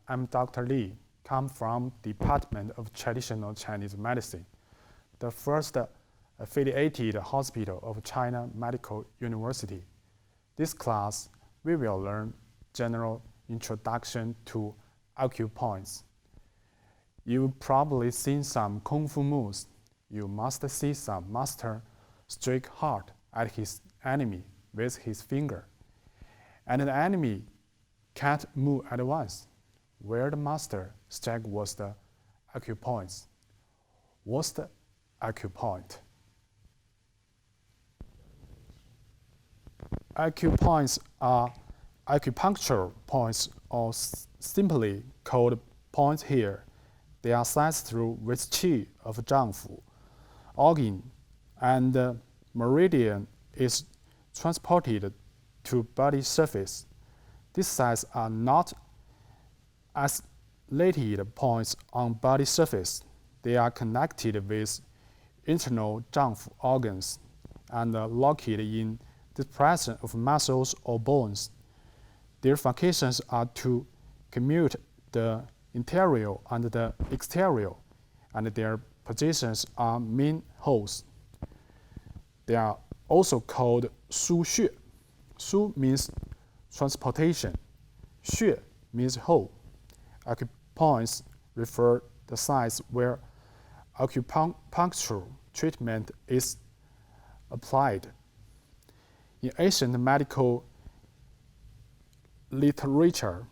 I'm Dr. Li, come from Department of Traditional Chinese Medicine, the first affiliated hospital of China Medical University. This class, we will learn general introduction to occupants. You've probably seen some kung fu moves. You must see some master strike hard at his enemy with his finger, and the enemy can't move at once. Where the master strike was the occupants. What's the occupoint? Occupoints are acupuncture points, or simply called points here. They are sites through which qi of zhangfu, organ, and meridian is transported to body surface. These sites are not isolated points on body surface. They are connected with internal zhangfu organs and located in the presence of muscles or bones. Their functions are to commute the interior and the exterior, and their positions are main holes. They are also called腧穴. Shu means transportation. Xue means hole. Occupants refer the sites where acupuncture treatment is applied. In ancient medical literature,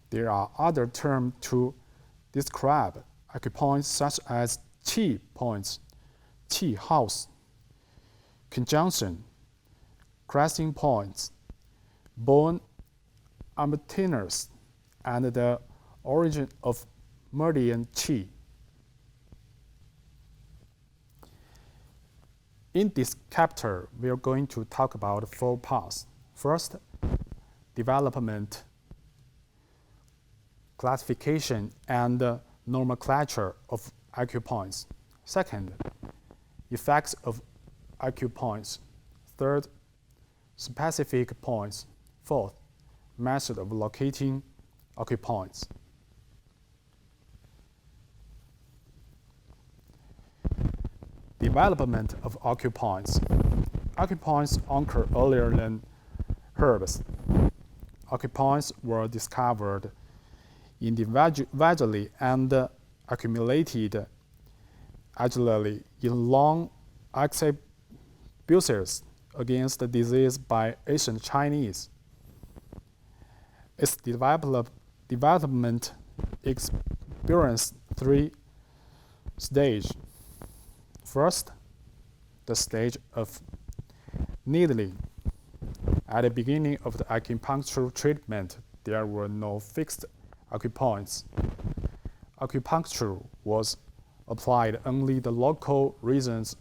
there are other terms to describe acupoints such as qi points, qi house, conjunction, crossing points, bone ambulance, and the origin of meridian qi. In this chapter, we are going to talk about 4 parts. First, development, classification, and nomenclature of acupoints. Second, effects of acupoints. Third, specific points. Fourth, method of locating acupoints. Development of acupoints. Acupoints occur earlier than herbs. Acupoints were discovered individually and accumulated agilely in long exhibitions against the disease by ancient Chinese. Its development experienced 3 stages. First, the stage of needling. At the beginning of the acupuncture treatment, there were no fixed acupoints. Acupuncture was applied only the local regions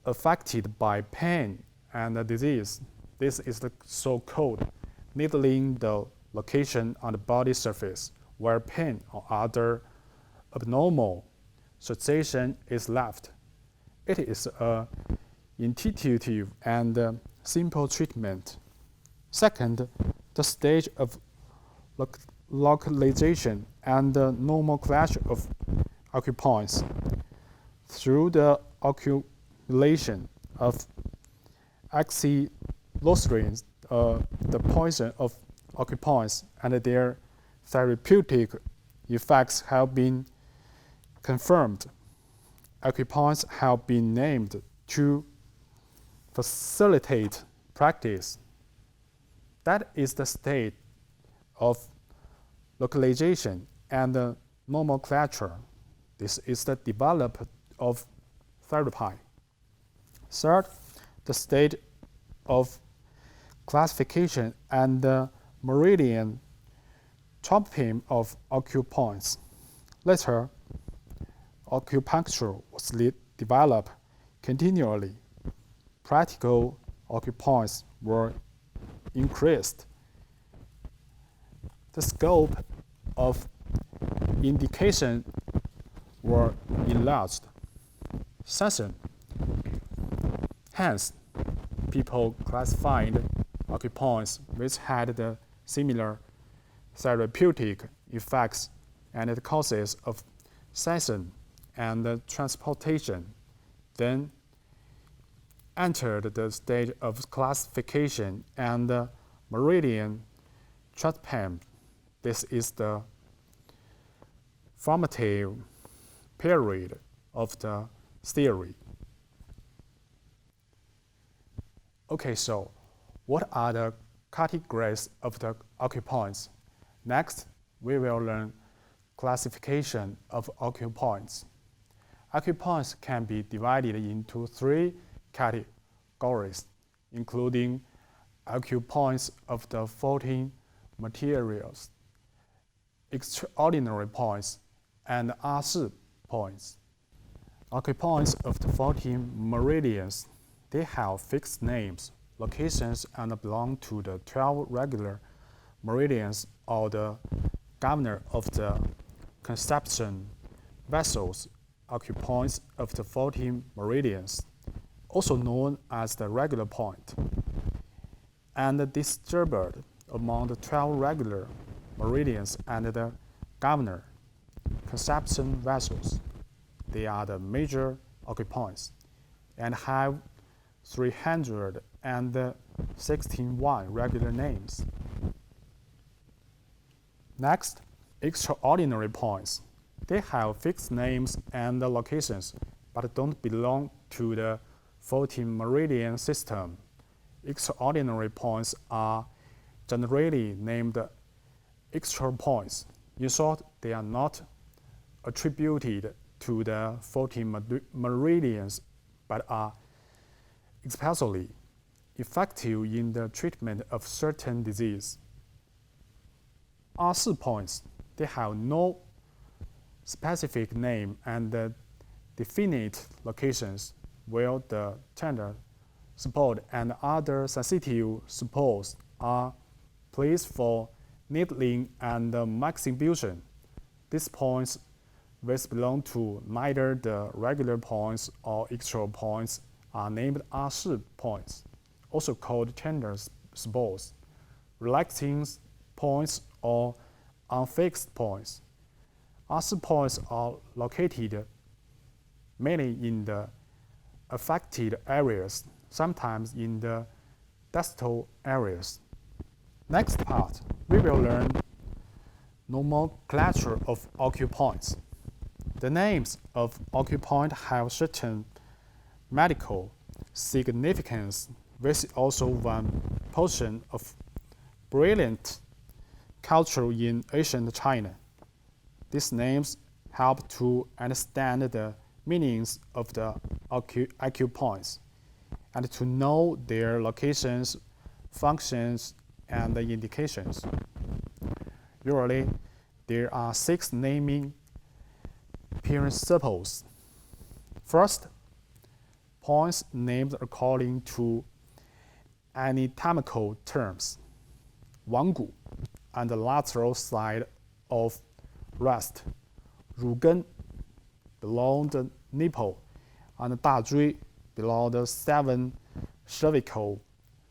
affected by pain and disease. This is the so-called needling, the location on the body surface where pain or other abnormal sensation is left. It is an intuitive and simple treatment. Second, the stage of localization and nomenclature of acupoints. Through the accumulation of oxylocerins, the poison of acupoints and their therapeutic effects have been confirmed. Acupoints have been named to facilitate practice. That is the state of localization and nomenclature. This is the development of therapy. Third, the state of classification and meridian chopping of acupoints. Later, acupuncture was developed continually. Practical acupoints were increased. The scope of indication were enlarged. Session. Hence, people classified acupoints which had the similar therapeutic effects, and the causes of season and transportation, then entered the stage of classification and meridian treatment. This is the formative period of the theory. Okay, so what are the categories of the occupants? Next, we will learn classification of occupants. Occupants can be divided into 3 categories, including occupants of the 14 materials, extraordinary points, and R4 points. Occupants of the 14 meridians, they have fixed names, locations, and belong to the 12 regular meridians or the governor of the conception vessels. Occupants of the 14 meridians, also known as the regular point, and distributed among the 12 regular meridians and the governor conception vessels. They are the major occupants and have 361 regular names. Next, extraordinary points. They have fixed names and locations, but don't belong to the 14 meridian system. Extraordinary points are generally named extra points. In short, they are not attributed to the 14 meridians, but are especially effective in the treatment of certain disease. R4 points, they have no specific name and definite locations, while the tender support and other sensitive supports are placed for needling and maximization. These points, which belong to neither the regular points or extra points, are named R4 points, also called tender supports, relaxing points, or unfixed points. R4 points are located mainly in the affected areas, sometimes in the distal areas. Next part, we will learn nomenclature of occupants. The names of occupants have certain medical significance, which is also one portion of brilliant culture in ancient China. These names help to understand the meanings of the occupants and to know their locations, functions, and indications. Usually, there are 6 naming principles. First, points named according to anatomical terms. 腕骨 and the lateral side of wrist, 乳根 below the nipple, and 大椎 below the 7 cervical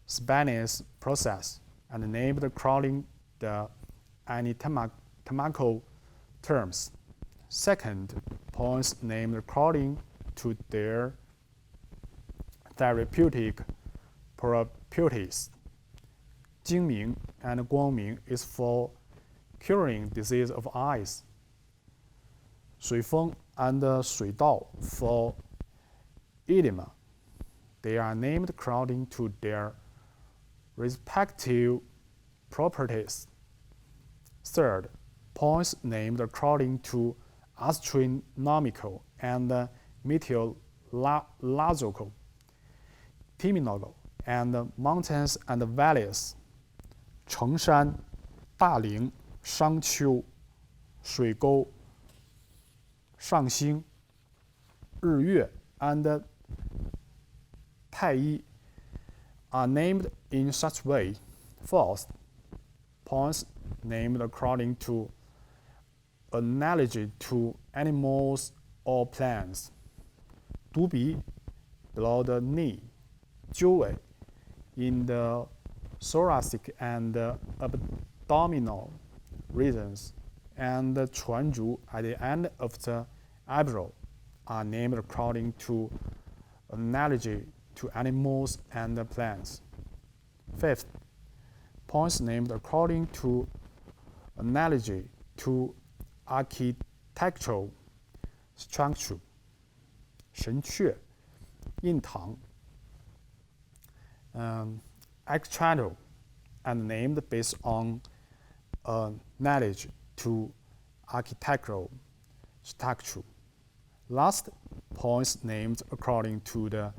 spinous process, and named according the anatomical terms. Second, points named according to their therapeutic properties. 精明 and 光明 is for curing disease of eyes. 水风 and 水道 for edema. They are named according to their respective properties. Third, points named according to astronomical and meteorological, terminal, and mountains and valleys. 成山、大岭、商丘、水沟、上星、日月 and 太一 are named in such way. Fourth, points named according to analogy to animals or plants. 犊鼻 below the knee, 鸠尾 in the thoracic and abdominal regions, and the 船竹 at the end of the eyebrow are named according to analogy to animals and plants. Fifth, points named according to analogy to architectural structure. 神阙、印堂 external and named based on knowledge to architectural structure. Last, points named according to the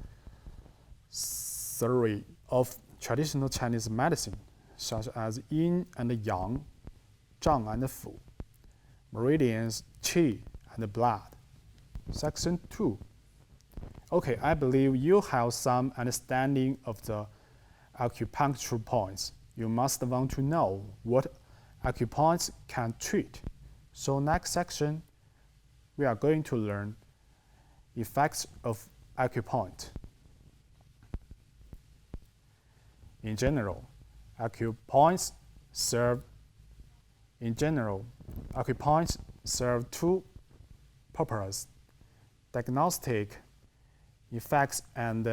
theory of traditional Chinese medicine, such as yin and yang, zhang and fu, meridians, qi and blood. Section 2. Okay, I believe you have some understanding of the acupuncture points. You must want to know what acupoints can treat. So next section, we are going to learn effects of acupoint. In general, acupoints serve two purposes: diagnostic effects and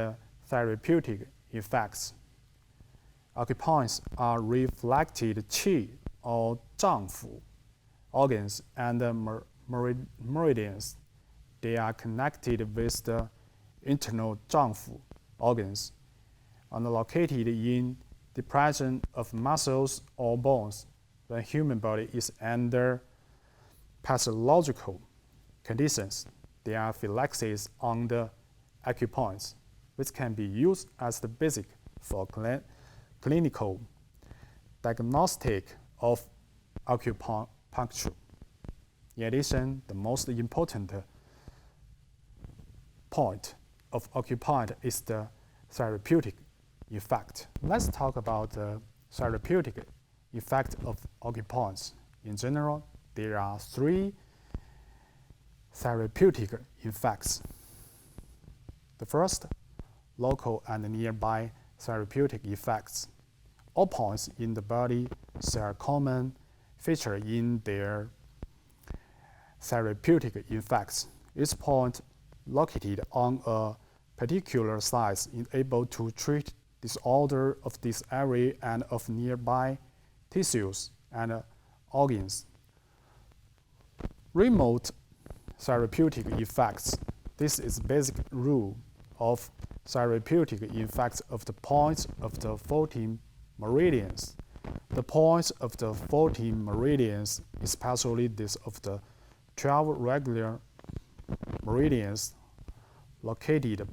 therapeutic effects. Acupoints are reflected qi or zhangfu organs and meridians. They are connected with the internal zhangfu organs and located in the presence of muscles or bones. The human body is under pathological conditions. There are phylaxis on the acupoints, which can be used as the basic for clinical diagnostic of acupuncture. In addition, the most important point of acupoint is the therapeutic effect. Let's talk about the therapeutic effect of acupoints. In general, there are 3 therapeutic effects. The first, local and nearby therapeutic effects. All points in the body share a common feature in their therapeutic effects. Each point located on a particular site is able to treat disorder of this area and of nearby tissues and organs. Remote therapeutic effects. This is basic rule of therapeutic effects of the points of the 14 meridians. The points of the 14 meridians, especially these of the 12 regular meridians located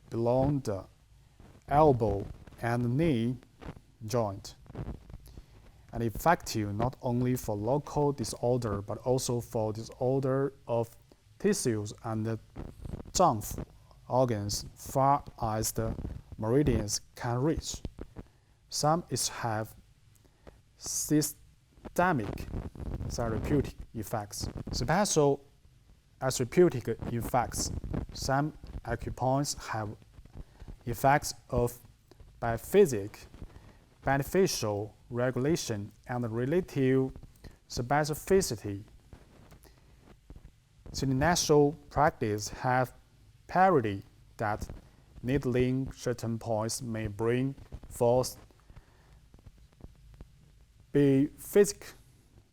below the elbow and knee joint, and effective not only for local disorder but also for disorder of tissues and the zhangfu organs far as the meridians can reach. Some have systemic therapeutic effects. Special therapeutic effects. Some acupoints have effects of biphasic, beneficial regulation and relative specificity. International practice have parody that needling certain points may bring forth biphasic,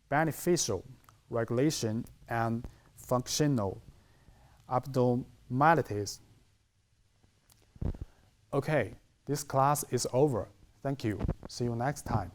beneficial regulation and functional abnormalities. Okay, this class is over. Thank you. See you next time.